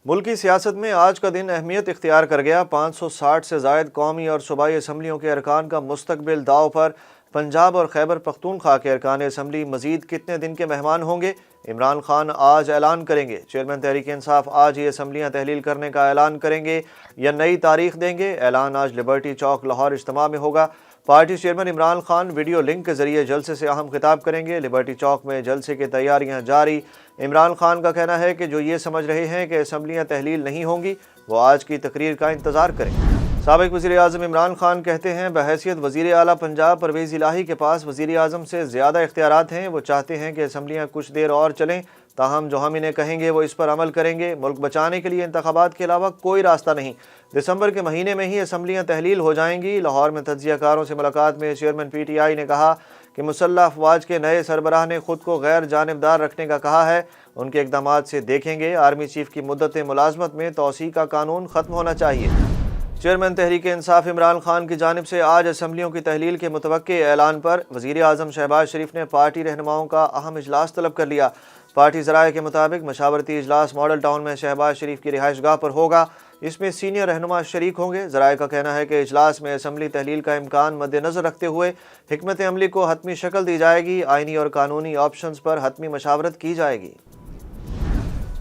ملکی سیاست میں آج کا دن اہمیت اختیار کر گیا۔ 560 سے زائد قومی اور صوبائی اسمبلیوں کے ارکان کا مستقبل داؤ پر۔ پنجاب اور خیبر پختونخوا کے ارکان اسمبلی مزید کتنے دن کے مہمان ہوں گے؟ عمران خان آج اعلان کریں گے۔ چیئرمین تحریک انصاف آج ہی اسمبلیاں تحلیل کرنے کا اعلان کریں گے یا نئی تاریخ دیں گے؟ اعلان آج لبرٹی چوک لاہور اجتماع میں ہوگا۔ Party chairman Imran Khan video link کے ذریعے جلسے سے اہم خطاب کریں گے۔ لبرٹی چوک میں جلسے کی تیاریاں جاری۔ عمران خان کا کہنا ہے کہ جو یہ سمجھ رہے ہیں کہ اسمبلیاں تحلیل نہیں ہوں گی وہ آج کی تقریر کا انتظار کریں۔ سابق وزیر اعظم عمران خان کہتے ہیں بحیثیت وزیر اعلیٰ پنجاب پرویز الہی کے پاس وزیر اعظم سے زیادہ اختیارات ہیں۔ وہ چاہتے ہیں کہ اسمبلیاں کچھ دیر اور چلیں، تاہم جو ہم انہیں کہیں گے وہ اس پر عمل کریں گے۔ ملک بچانے کے لیے انتخابات کے علاوہ کوئی راستہ نہیں۔ دسمبر کے مہینے میں ہی اسمبلیاں تحلیل ہو جائیں گی۔ لاہور میں تجزیہ کاروں سے ملاقات میں چیئرمین پی ٹی آئی نے کہا کہ مسلح افواج کے نئے سربراہ نے خود کو غیر جانبدار رکھنے کا کہا ہے۔ ان کے اقدامات سے دیکھیں گے۔ آرمی چیف کی مدت ملازمت میں توسیع کا قانون ختم ہونا چاہیے۔ چیئرمین تحریک انصاف عمران خان کی جانب سے آج اسمبلیوں کی تحلیل کے متوقع اعلان پر وزیر اعظم شہباز شریف نے پارٹی رہنماؤں کا اہم اجلاس طلب کر لیا۔ پارٹی ذرائع کے مطابق مشاورتی اجلاس ماڈل ٹاؤن میں شہباز شریف کی رہائش گاہ پر ہوگا۔ اس میں سینئر رہنما شریک ہوں گے۔ ذرائع کا کہنا ہے کہ اجلاس میں اسمبلی تحلیل کا امکان مد نظر رکھتے ہوئے حکمت عملی کو حتمی شکل دی جائے گی۔ آئینی اور قانونی آپشنز پر حتمی مشاورت کی جائے گی۔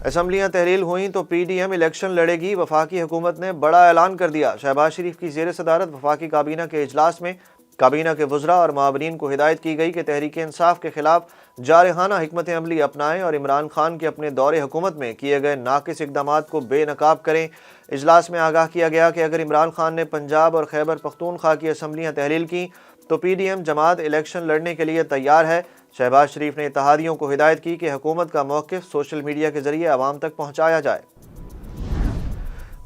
اسمبلیاں تحلیل ہوئیں تو پی ڈی ایم الیکشن لڑے گی۔ وفاقی حکومت نے بڑا اعلان کر دیا۔ شہباز شریف کی زیر صدارت وفاقی کابینہ کے اجلاس میں کابینہ کے وزراء اور معاونین کو ہدایت کی گئی کہ تحریک انصاف کے خلاف جارحانہ حکمت عملی اپنائیں اور عمران خان کے اپنے دور حکومت میں کیے گئے ناقص اقدامات کو بے نقاب کریں۔ اجلاس میں آگاہ کیا گیا کہ اگر عمران خان نے پنجاب اور خیبر پختونخوا کی اسمبلیاں تحلیل کی تو پی ڈی ایم جماعت الیکشن لڑنے کے لیے تیار ہے۔ شہباز شریف نے اتحادیوں کو ہدایت کی کہ حکومت کا موقف سوشل میڈیا کے ذریعے عوام تک پہنچایا جائے۔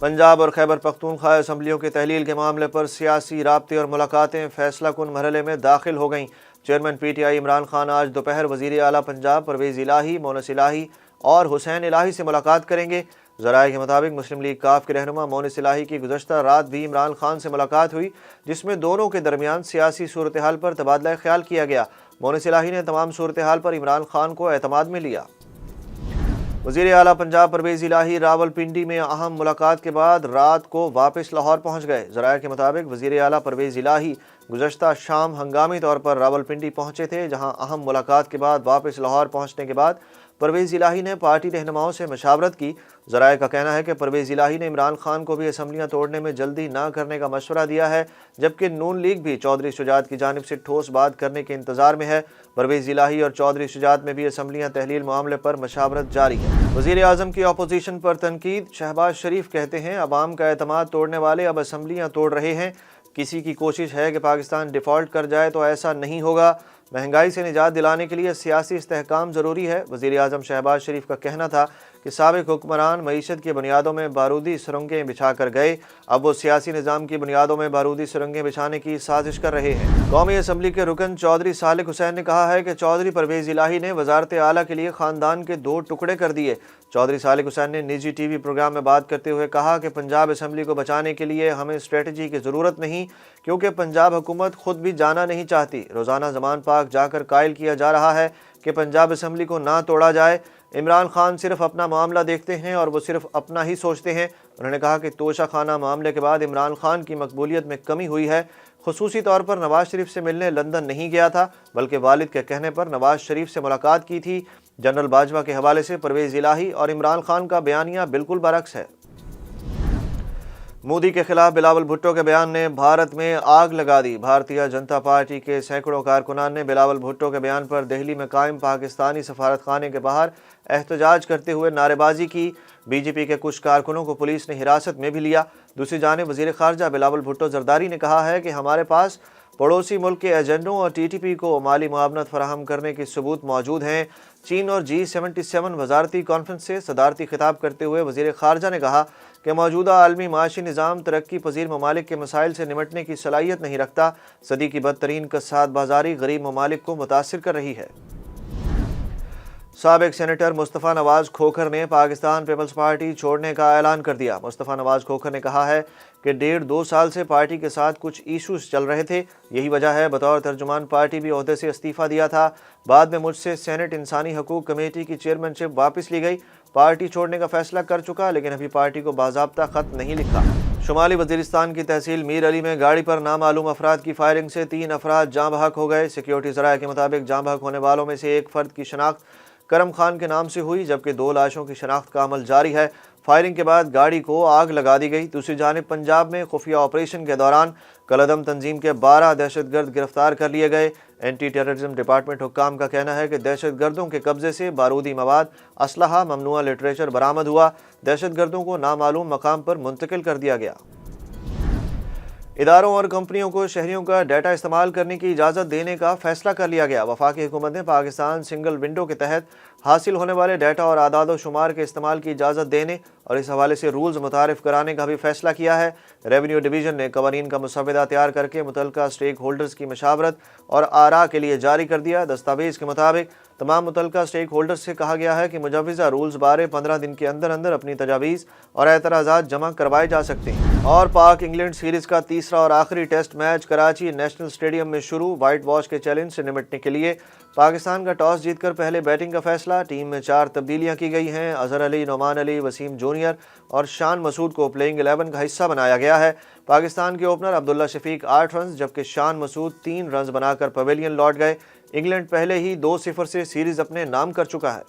پنجاب اور خیبر پختونخوا اسمبلیوں کی تحلیل کے معاملے پر سیاسی رابطے اور ملاقاتیں فیصلہ کن مرحلے میں داخل ہو گئیں۔ Chairman P T I Imran Khan آج دوپہر وزیر اعلیٰ پنجاب پرویز الہی، مونس الہی اور حسین الہی سے ملاقات کریں گے۔ ذرائع کے مطابق مسلم لیگ کاف کے رہنما مونس الہی کی گزشتہ رات بھی عمران خان سے ملاقات ہوئی، جس میں دونوں کے درمیان سیاسی صورتحال پر تبادلہ خیال کیا گیا۔ مونس الہی نے تمام صورتحال پر عمران خان کو اعتماد میں لیا۔ وزیر اعلیٰ پنجاب پرویز الہی راولپنڈی میں اہم ملاقات کے بعد رات کو واپس لاہور پہنچ گئے۔ ذرائع کے مطابق وزیر اعلیٰ پرویز الہی گزشتہ شام ہنگامی طور پر راولپنڈی پہنچے تھے، جہاں اہم ملاقات کے بعد واپس لاہور پہنچنے کے بعد پرویز الہی نے پارٹی رہنماؤں سے مشاورت کی۔ ذرائع کا کہنا ہے کہ پرویز الہی نے عمران خان کو بھی اسمبلیاں توڑنے میں جلدی نہ کرنے کا مشورہ دیا ہے، جبکہ نون لیگ بھی چودھری شجاعت کی جانب سے ٹھوس بات کرنے کے انتظار میں ہے۔ پرویز الہی اور چودھری شجاعت میں بھی اسمبلیاں تحلیل معاملے پر مشاورت جاری ہے۔ وزیر اعظم کی اپوزیشن پر تنقید۔ شہباز شریف کہتے ہیں عوام کا اعتماد توڑنے والے اب اسمبلیاں توڑ رہے ہیں۔ کسی کی کوشش ہے کہ پاکستان ڈیفالٹ کر جائے تو ایسا نہیں ہوگا۔ مہنگائی سے نجات دلانے کے لیے سیاسی استحکام ضروری ہے۔ وزیر اعظم شہباز شریف کا کہنا تھا کہ سابق حکمران معیشت کی بنیادوں میں بارودی سرنگیں بچھا کر گئے، اب وہ سیاسی نظام کی بنیادوں میں بارودی سرنگیں بچھانے کی سازش کر رہے ہیں۔ قومی اسمبلی کے رکن چودھری صالح حسین نے کہا ہے کہ چودھری پرویز الہی نے وزارت اعلیٰ کے لیے خاندان کے 2 ٹکڑے کر دیے۔ چودھری صالح حسین نے نجی ٹی وی پروگرام میں بات کرتے ہوئے کہا کہ پنجاب اسمبلی کو بچانے کے لیے ہمیں اسٹریٹجی کی ضرورت نہیں، کیونکہ پنجاب حکومت خود بھی جانا نہیں چاہتی۔ روزانہ زمان پاک جا کر قائل کیا جا رہا ہے کہ پنجاب اسمبلی کو نہ توڑا جائے۔ عمران خان صرف اپنا معاملہ دیکھتے ہیں اور وہ صرف اپنا ہی سوچتے ہیں۔ انہوں نے کہا کہ توشہ خانہ معاملے کے بعد عمران خان کی مقبولیت میں کمی ہوئی ہے۔ خصوصی طور پر نواز شریف سے ملنے لندن نہیں گیا تھا، بلکہ والد کے کہنے پر نواز شریف سے ملاقات کی تھی۔ جنرل باجوہ کے حوالے سے پرویز الہی اور عمران خان کا بیانیہ بالکل برعکس ہے۔ مودی کے خلاف بلاول بھٹو کے بیان نے بھارت میں آگ لگا دی۔ بھارتیہ جنتا پارٹی کے سینکڑوں کارکنان نے بلاول بھٹو کے بیان پر دہلی میں قائم پاکستانی سفارت خانے کے باہر احتجاج کرتے ہوئے نعرے بازی کی۔ بی جے پی کے کچھ کارکنوں کو پولیس نے حراست میں بھی لیا۔ دوسری جانب وزیر خارجہ بلاول بھٹو زرداری نے کہا ہے کہ ہمارے پاس پڑوسی ملک کے ایجنڈوں اور ٹی ٹی پی کو مالی معاونت فراہم کرنے کے ثبوت موجود ہیں۔ چین اور G77 وزارتی کانفرنس سے صدارتی خطاب کرتے ہوئے وزیر خارجہ نے کہا کہ موجودہ عالمی معاشی نظام ترقی پذیر ممالک کے مسائل سے نمٹنے کی صلاحیت نہیں رکھتا۔ صدی کی بدترین کساد بازاری غریب ممالک کو متاثر کر رہی ہے۔ سابق سینیٹر مصطفیٰ نواز کھوکھر نے پاکستان پیپلز پارٹی چھوڑنے کا اعلان کر دیا۔ مصطفیٰ نواز کھوکھر نے کہا ہے کہ 1.5-2 سال سے پارٹی کے ساتھ کچھ ایشوز چل رہے تھے، یہی وجہ ہے بطور ترجمان پارٹی بھی عہدے سے استعفیٰ دیا تھا۔ بعد میں مجھ سے سینٹ انسانی حقوق کمیٹی کی چیئرمین شپ واپس لی گئی پارٹی چھوڑنے کا فیصلہ کر چکا، لیکن ابھی پارٹی کو باضابطہ خط نہیں لکھا۔ شمالی وزیرستان کی تحصیل میر علی میں گاڑی پر نامعلوم افراد کی فائرنگ سے 3 افراد جاں بحق ہو گئے۔ سیکیورٹی ذرائع کے مطابق جاں بحق ہونے والوں میں سے ایک فرد کی شناخت کرم خان کے نام سے ہوئی، جبکہ 2 لاشوں کی شناخت کا عمل جاری ہے۔ فائرنگ کے بعد گاڑی کو آگ لگا دی گئی۔ دوسری جانب پنجاب میں خفیہ آپریشن کے دوران کالعدم تنظیم کے 12 دہشت گرد گرفتار کر لیے گئے۔ اینٹی ٹیررزم ڈپارٹمنٹ حکام کا کہنا ہے کہ دہشت گردوں کے قبضے سے بارودی مواد، اسلحہ، ممنوعہ لٹریچر برآمد ہوا۔ دہشت گردوں کو نامعلوم مقام پر منتقل کر دیا گیا۔ اداروں اور کمپنیوں کو شہریوں کا ڈیٹا استعمال کرنے کی اجازت دینے کا فیصلہ کر لیا گیا۔ وفاقی حکومت نے پاکستان سنگل ونڈو کے تحت حاصل ہونے والے ڈیٹا اور اعداد و شمار کے استعمال کی اجازت دینے اور اس حوالے سے رولز متعارف کرانے کا بھی فیصلہ کیا ہے۔ ریونیو ڈویژن نے قوانین کا مسودہ تیار کر کے متعلقہ اسٹیک ہولڈرز کی مشاورت اور آراء کے لیے جاری کر دیا۔ دستاویز کے مطابق تمام متعلقہ اسٹیک ہولڈرز سے کہا گیا ہے کہ مجوزہ رولز بارے 15 دن کے اندر اندر اپنی تجاویز اور اعتراضات جمع کروائے جا سکتے ہیں۔ اور پاک انگلینڈ سیریز کا تیسرا اور آخری test match Karachi national stadium میں شروع۔ وائٹ واش کے چیلنج سے نمٹنے کے لیے پاکستان کا ٹاس جیت کر پہلے بیٹنگ کا فیصلہ۔ ٹیم میں 4 تبدیلیاں کی گئی ہیں۔ اظہر علی، نعمان علی، وسیم جونیئر اور شان مسعود کو پلینگ 11 کا حصہ بنایا گیا ہے۔ پاکستان کے اوپنر عبداللہ شفیق 8 رنز جبکہ شان مسعود 3 رنز بنا کر پویلین لوٹ گئے۔ انگلینڈ پہلے ہی 2-0 سے سیریز اپنے نام کر چکا ہے۔